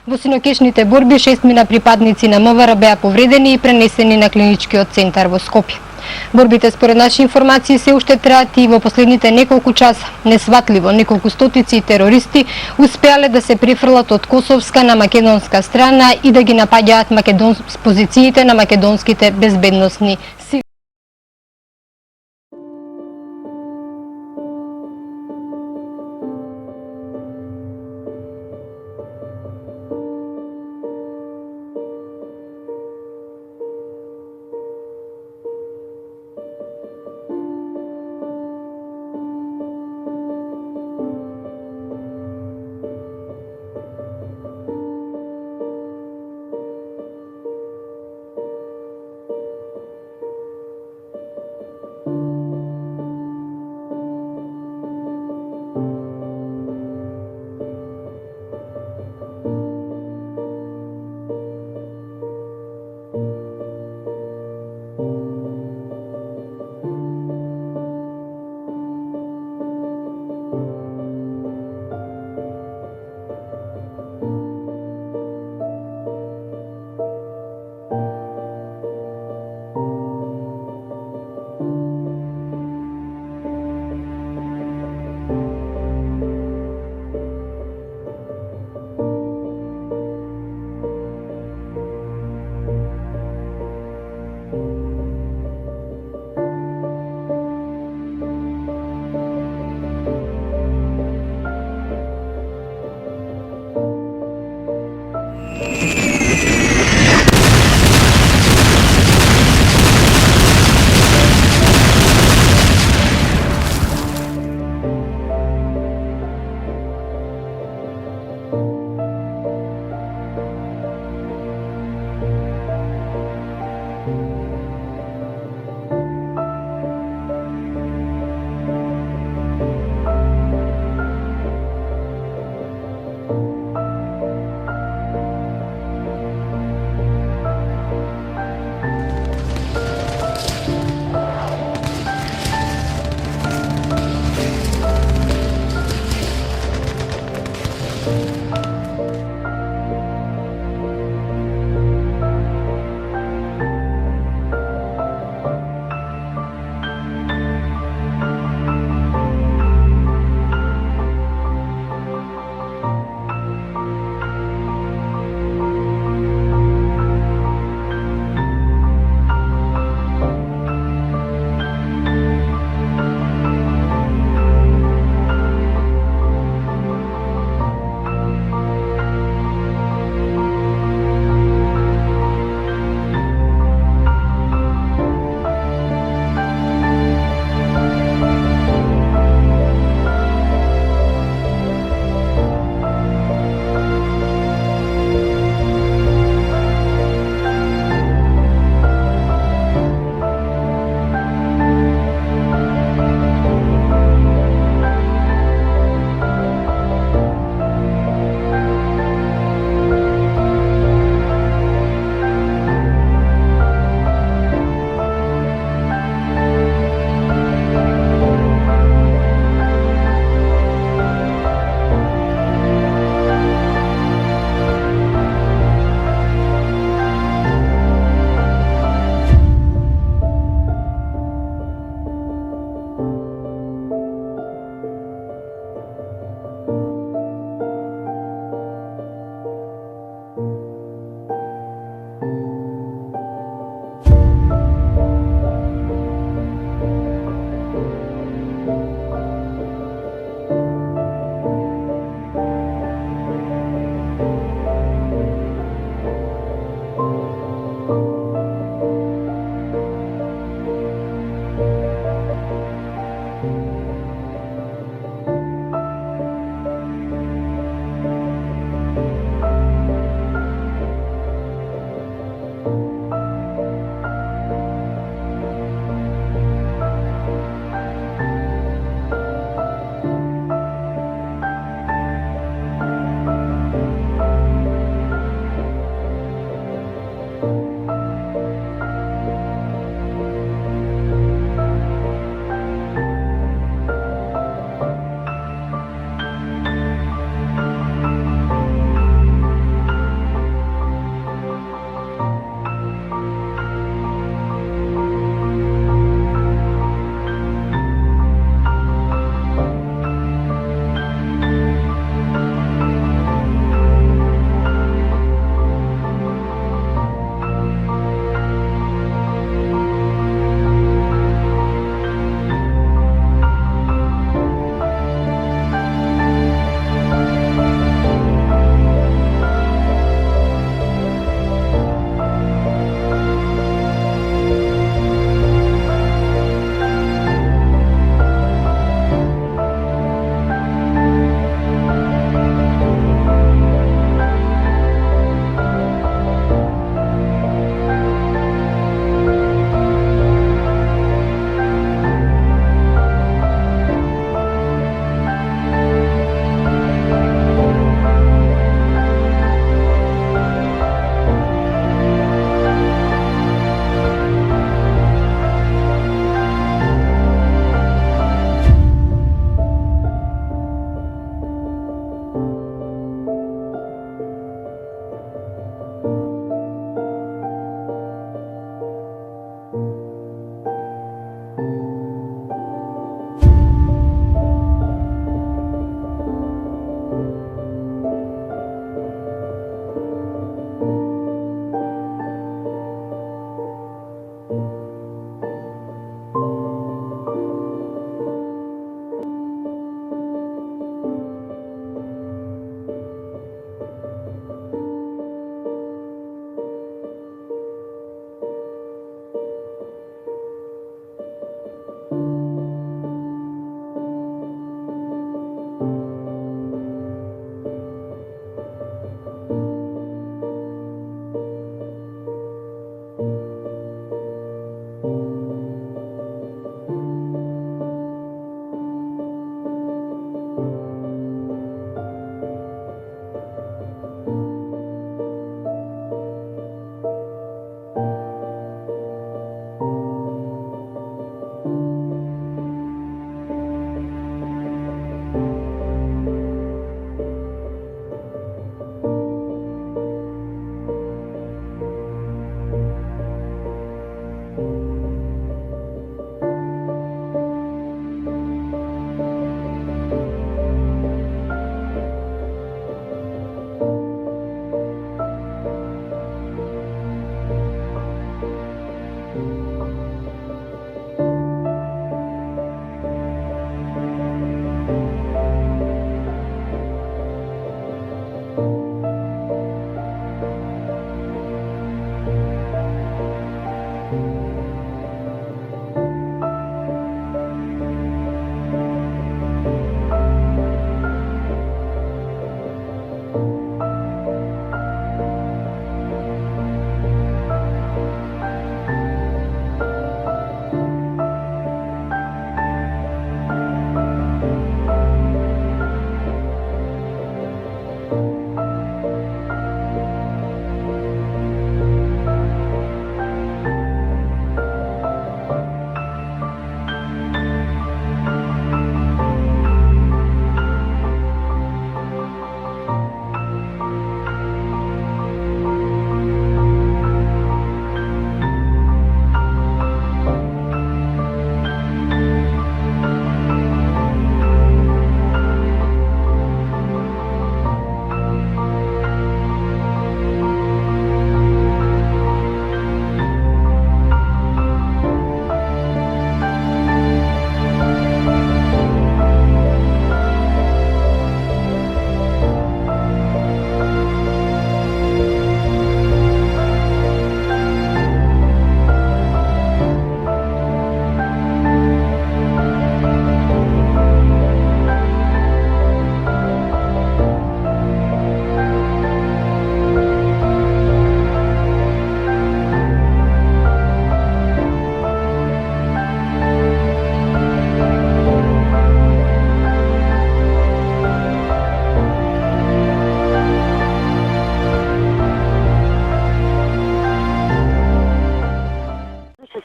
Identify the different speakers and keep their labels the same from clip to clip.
Speaker 1: Во синоќешните борби 6 припадници на МВР беа повредени и пренесени на клиничкиот центар во Скопје. Борбите според наши информации се уште траат и во последните неколку часа. Несватливо, неколку стотици терористи успеале да се префрлат од косовска на македонска страна и да ги напаѓаат позициите на македонските безбедносни сили.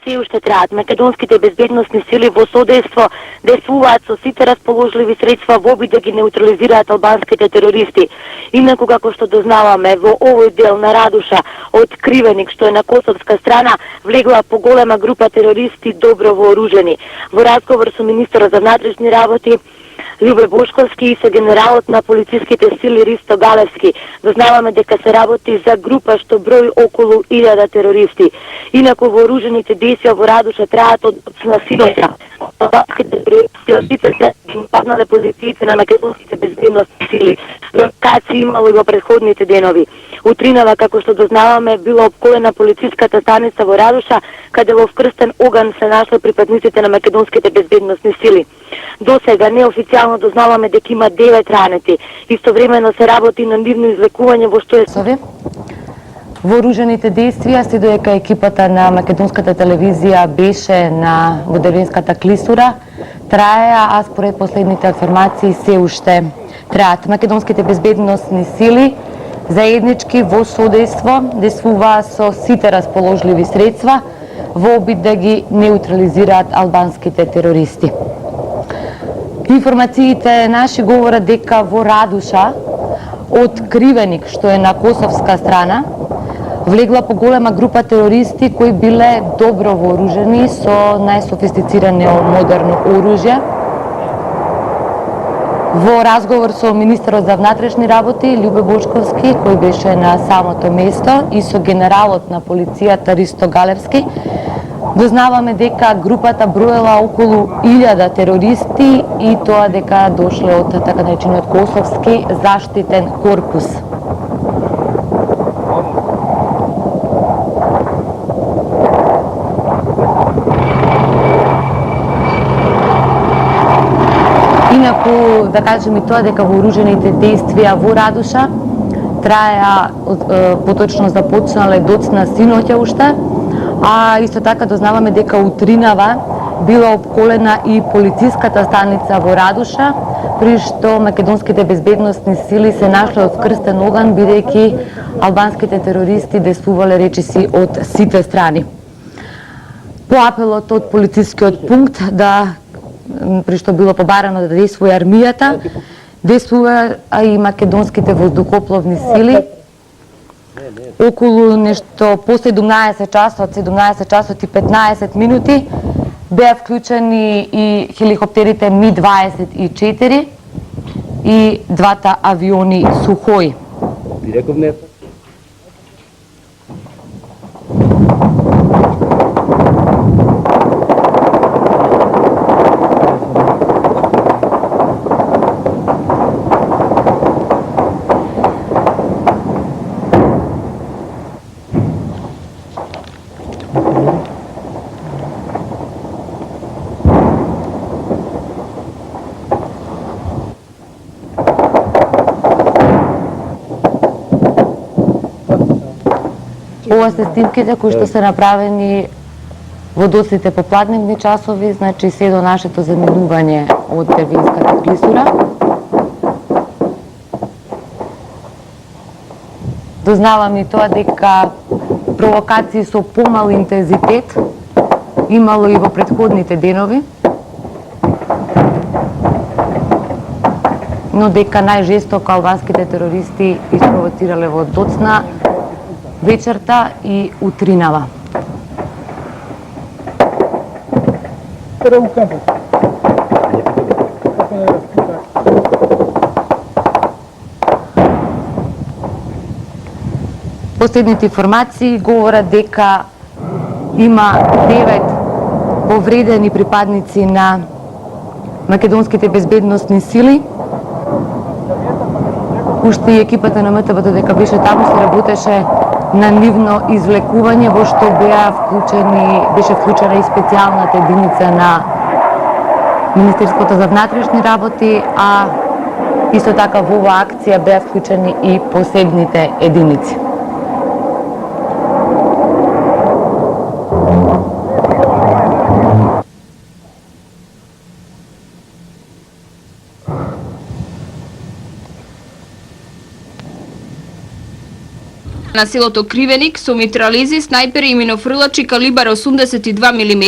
Speaker 2: Се уште траат. Македонските безбедносни сили во содејство действуваат со сите расположливи средства во обид да ги неутрализираат албанските терористи. Инаку, како што дознаваме, во овој дел на Радуша од Кривеник, што е на косовска страна, влегла поголема група терористи добро вооружени. Во разговор со министерот за внатрешни работи Љубе Бошковски и со генералот на полициските сили Ристо Галевски дознаваме дека се работи за група што брои околу 1000 терористи. Инаку вооружените действија во Радуша траат од на синоќа. Албанските терористи ги нападнале позициите на македонските безбедносни сили. Локации имало и во претходните денови. Утринава, како што дознаваме, била обколена полициската станица во Радуша, каде во вкрстен оган се нашле припадниците на македонските безбедносни сили. До сега неофицијално дознаваме дека има 9 ранети. Истовремено се работи на нивно излекување во што е
Speaker 3: вооружените действија, се додека екипата на македонската телевизија беше во Девинската клисура, траеа, а според последните информации се уште траат. Македонските безбедносни сили заеднички во содејство действуваа со сите расположливи средства во обид да ги неутрализираат албанските терористи. Информациите наши говорат дека во Радуша од Кривеник, што е на косовска страна, влегла поголема група терористи кои биле добро вооружени со најсофистицирано модерно оружје. Во разговор со министерот за внатрешни работи Љубе Бошковски, кој беше на самото место, и со генералот на полицијата Ристо Галевски, дознаваме дека групата броела околу 1000 терористи и тоа дека дошле од така наречениот Косовски заштитен корпус. Инаку, да кажем и тоа дека вооружените действија во Радуша траеа, поточно започнале доцна синоќа уште, а исто така дознаваме дека утринава била обколена и полициската станица во Радуша, при што македонските безбедносни сили се нашле од вкрстен оган, бидејќи албанските терористи действувале речиси од сите страни. По апелот од полицискиот пункт при што било побарано да действува армијата, действува и македонските воздухопловни сили. Околу нешто по 17 часот и 15 минути беа вклучени и хеликоптерите Ми-24 и двата авиони Сухој. Ова се снимките кои што се направени во доцните попладневни часови, значи се до нашето заминување од Тервинската клисура. Дознавам и тоа дека провокации со помал интензитет имало и во претходните денови, но дека најжестоко албанските терористи испровоцирале во Доцна вечерта и утринава. Последните информации говорат дека има 9 повредени припадници на македонските безбедносни сили. Уште и екипата на МТБ дека беше таму, се работеше на нивно извлекување, во што беше вклучена и специјалната единица на Министерството за внатрешни работи, а исто така во оваа акција беа вклучени и посебните единици.
Speaker 4: На селото Кривеник со митрализи, снајпери и минофрлачи калибар 82 мм,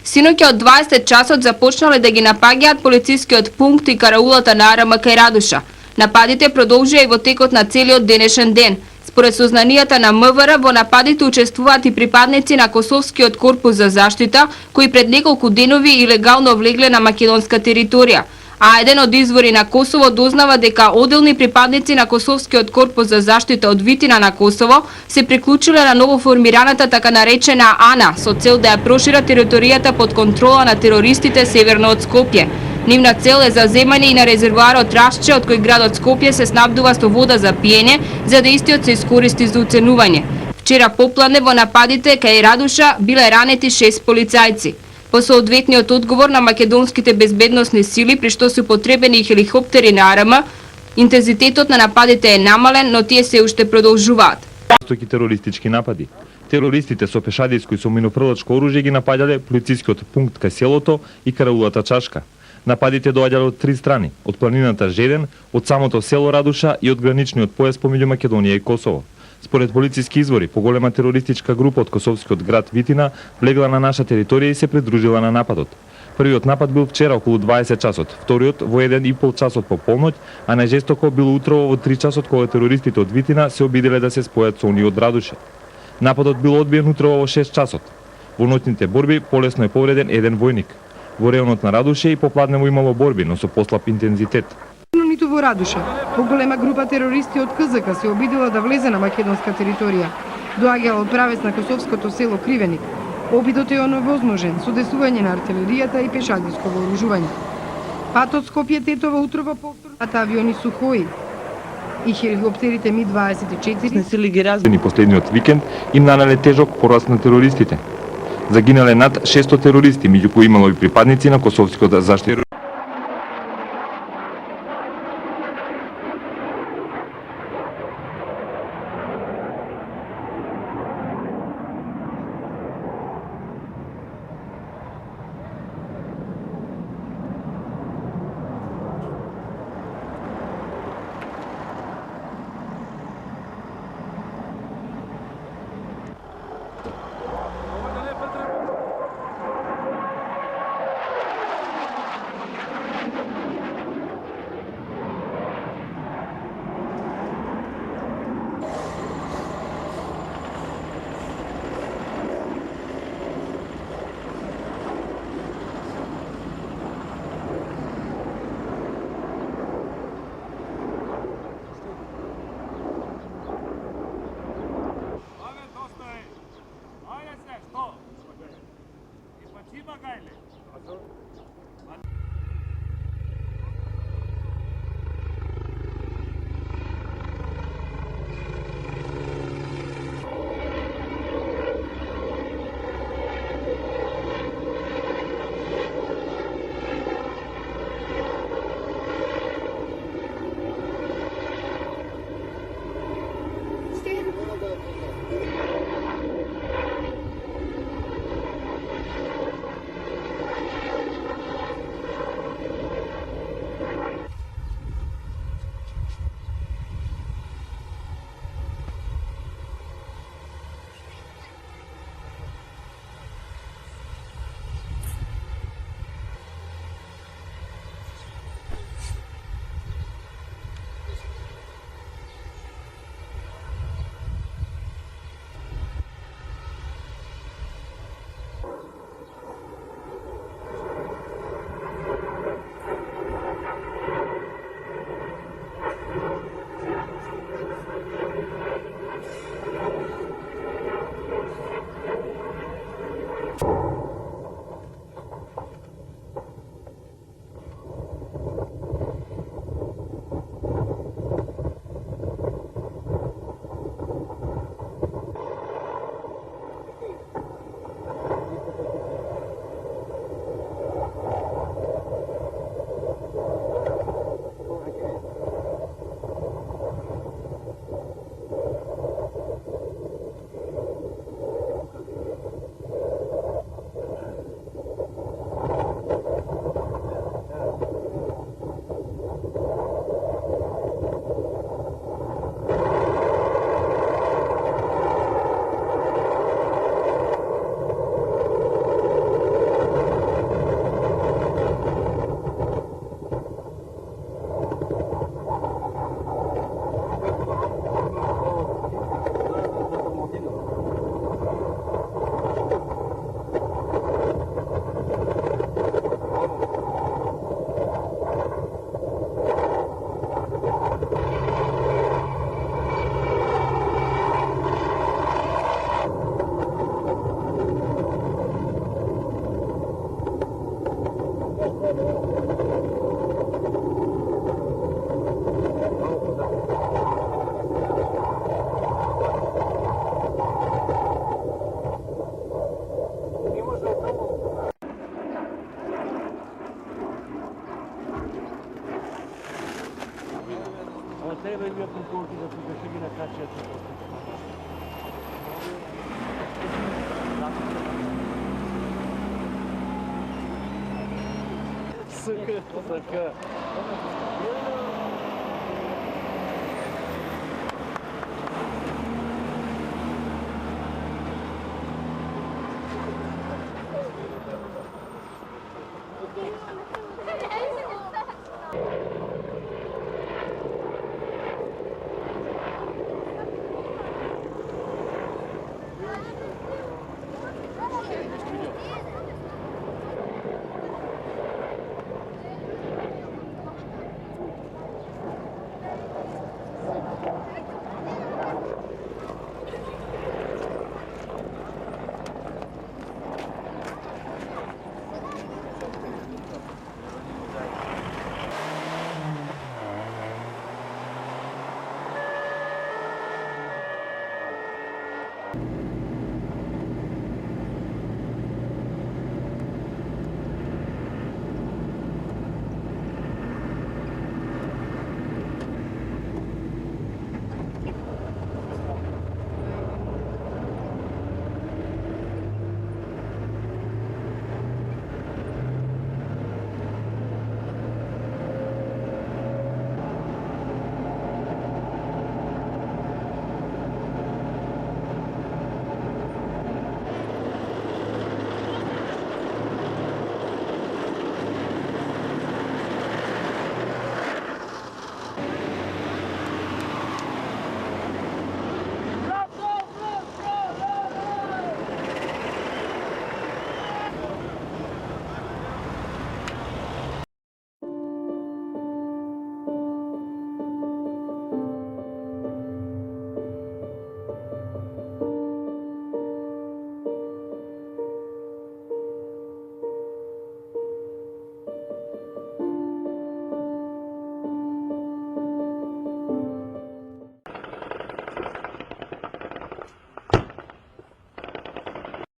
Speaker 4: синоќа од 20 часот започнале да ги напаѓаат полицискиот пункт и караулата на АРМ кај Радуша. Нападите продолжија и во текот на целиот денешен ден. Според сознанијата на МВР, во нападите учествуваат и припадници на Косовскиот корпус за заштита, кои пред неколку денови илегално влегле на македонска територија. А еден од извори на Косово дознава дека одделни припадници на Косовскиот корпус за заштита од Витина на Косово се приклучиле на новоформираната така наречена АНА со цел да ја прошират територијата под контрола на терористите северно од Скопје. Нивна цел е заземање и на резервоарот Рашче, од кој градот Скопје се снабдува со вода за пиење, за да истиот се искористи за уценување. Вчера попладне во нападите кај Радуша биле ранети 6 полицајци. По соодветниот одговор на македонските безбедносни сили, при што се употребени и хеликоптери на АРМ, интензитетот на нападите е намален, но тие се уште продолжуваат.
Speaker 5: Стоки терористички напади. Терористите со пешадиско и со минофрлачко оружје ги напаѓале полицискиот пункт кај селото и караулата Чашка. Нападите доаѓале од 3 страни, од планината Жеден, од самото село Радуша и од граничниот појас помеѓу Македонија и Косово. Според полициски извори, поголема терористичка група од косовскиот град Витина влегла на наша територија и се придружила на нападот. Првиот напад бил вчера околу 20 часот, вториот во 1,5 часот по полноќ, а најжестоко било утрово во 3 часот кога терористите од Витина се обиделе да се спојат со оние од Радуша. Нападот бил одбиен утрово во 6 часот. Во ноќните борби полесно е повреден еден војник. Во реонот на Радуша и попладнево имало борби, но со послаб интензитет.
Speaker 6: Ниту во Радуша. Поголема група терористи од КЗК се обидела да влезе на македонска територија. Доаѓала од правец на косовското село Кривеник. Обидот е оневозможен со десување на артилеријата и пешадиско вооружување. Патот Скопје Тетово утрово повторно авиони Сухои и хеликоптерите Ми-24
Speaker 5: сили ги разбени последниот викенд им нанеле тежок пораст на терористите. Загинале над 600 терористи, меѓу кои имало и припадници на Косовскиот заштита.
Speaker 7: Treba im ja конкурси да се решили на качеството. Sıkı.